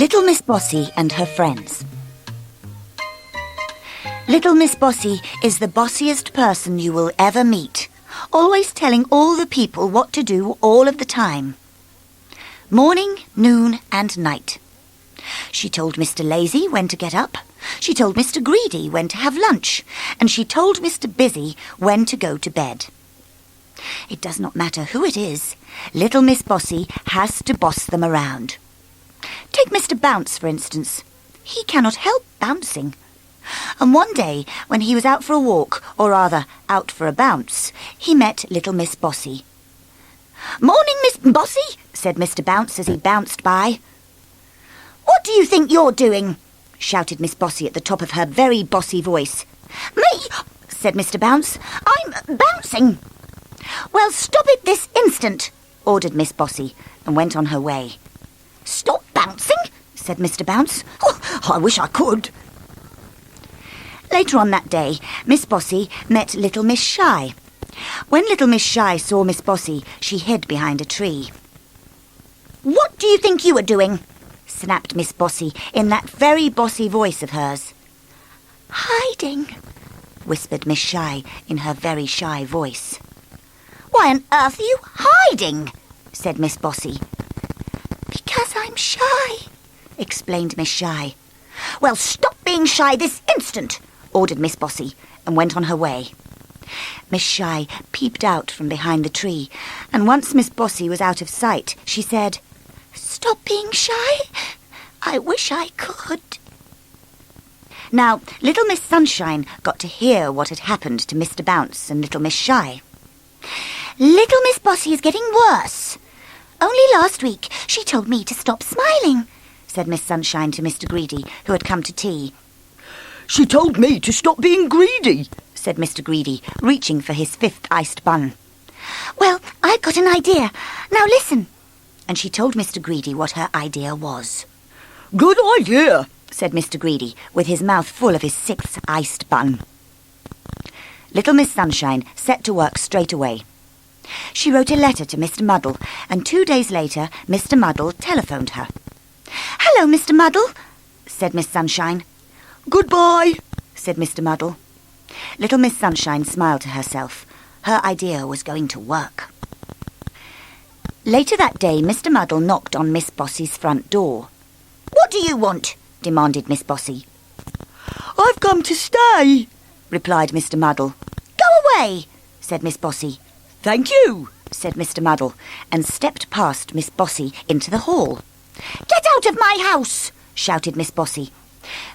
Little Miss Bossy and her friends. Little Miss Bossy is the bossiest person you will ever meet, always telling all the people what to do all of the time. Morning, noon and night. She told Mr. Lazy when to get up, she told Mr. Greedy when to have lunch, and she told Mr. Busy when to go to bed. It does not matter who it is, Little Miss Bossy has to boss them around. Take Mr. Bounce, for instance. He cannot help bouncing. And one day, when he was out for a walk, or rather, out for a bounce, he met Little Miss Bossy. "Morning, Miss Bossy," said Mr. Bounce as he bounced by. "What do you think you're doing?" shouted Miss Bossy at the top of her very bossy voice. "Me?" said Mr. Bounce. "I'm bouncing." "Well, stop it this instant," ordered Miss Bossy, and went on her way. "Stop bouncing?" said Mr. Bounce. "Oh, I wish I could." Later on that day, Miss Bossy met Little Miss Shy. When Little Miss Shy saw Miss Bossy, she hid behind a tree. "What do you think you are doing?" snapped Miss Bossy in that very bossy voice of hers. "Hiding," whispered Miss Shy in her very shy voice. "Why on earth are you hiding?" said Miss Bossy. "Because I'm shy," explained Miss Shy. "Well, stop being shy this instant," ordered Miss Bossy, and went on her way. Miss Shy peeped out from behind the tree, and once Miss Bossy was out of sight, she said, "Stop being shy? I wish I could." Now, Little Miss Sunshine got to hear what had happened to Mr. Bounce and Little Miss Shy. "Little Miss Bossy is getting worse. Only last week she told me to stop smiling," said Miss Sunshine to Mr. Greedy, who had come to tea. "She told me to stop being greedy," said Mr. Greedy, reaching for his 5th iced bun. "Well, I've got an idea. Now listen." And she told Mr. Greedy what her idea was. "Good idea," said Mr. Greedy, with his mouth full of his 6th iced bun. Little Miss Sunshine set to work straight away. She wrote a letter to Mr. Muddle, and 2 days later Mr. Muddle telephoned her. "Hello, Mr. Muddle," said Miss Sunshine. "Goodbye," said Mr. Muddle. Little Miss Sunshine smiled to herself. Her idea was going to work. Later that day, Mr. Muddle knocked on Miss Bossy's front door. "What do you want?" demanded Miss Bossy. "I've come to stay," replied Mr. Muddle. "Go away," said Miss Bossy. "Thank you," said Mr. Muddle, and stepped past Miss Bossy into the hall. "Get out of my house!" shouted Miss Bossy.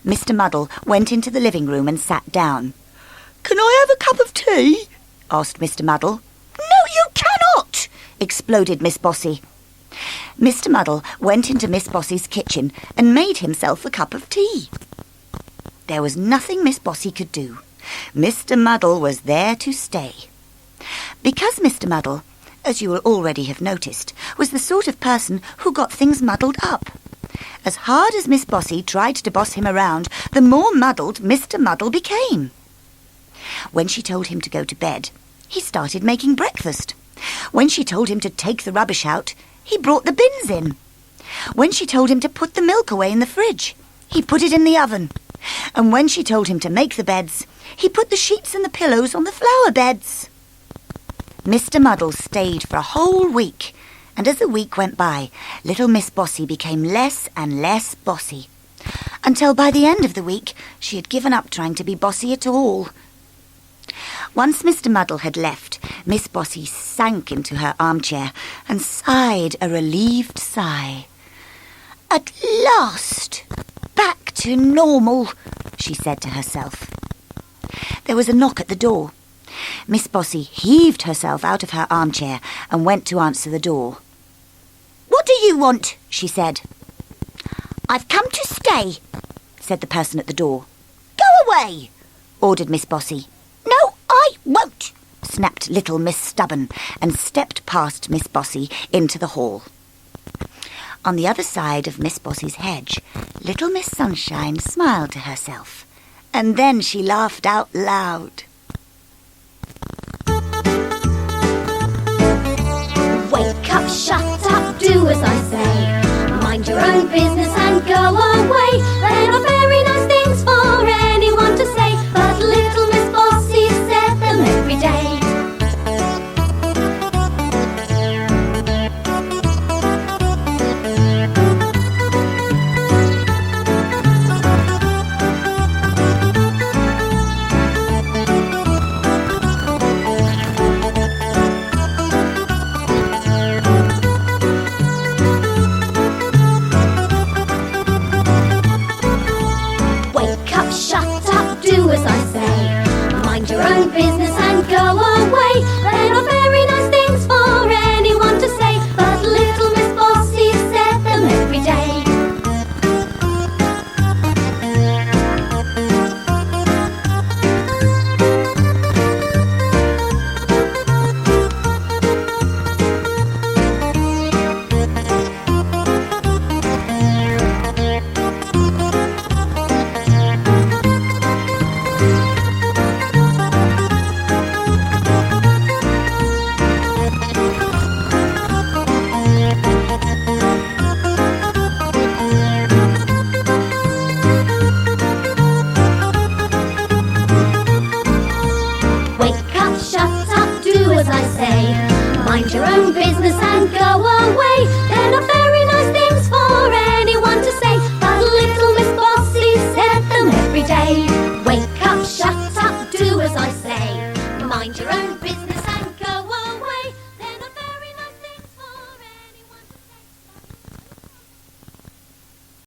Mr. Muddle went into the living room and sat down. "Can I have a cup of tea?" asked Mr. Muddle. "No, you cannot!" exploded Miss Bossy. Mr. Muddle went into Miss Bossy's kitchen and made himself a cup of tea. There was nothing Miss Bossy could do. Mr. Muddle was there to stay. Because Mr. Muddle, as you will already have noticed, was the sort of person who got things muddled up. As hard as Miss Bossy tried to boss him around, the more muddled Mr. Muddle became. When she told him to go to bed, he started making breakfast. When she told him to take the rubbish out, he brought the bins in. When she told him to put the milk away in the fridge, he put it in the oven. And when she told him to make the beds, he put the sheets and the pillows on the flower beds. Mr. Muddle stayed for a whole week, and as the week went by, Little Miss Bossy became less and less bossy, until by the end of the week she had given up trying to be bossy at all. Once Mr. Muddle had left, Miss Bossy sank into her armchair and sighed a relieved sigh. "At last! Back to normal," she said to herself. There was a knock at the door. Miss Bossy heaved herself out of her armchair and went to answer the door. "What do you want?" she said. "I've come to stay," said the person at the door. "Go away," ordered Miss Bossy. "No, I won't," snapped Little Miss Stubborn, and stepped past Miss Bossy into the hall. On the other side of Miss Bossy's hedge, Little Miss Sunshine smiled to herself, and then she laughed out loud.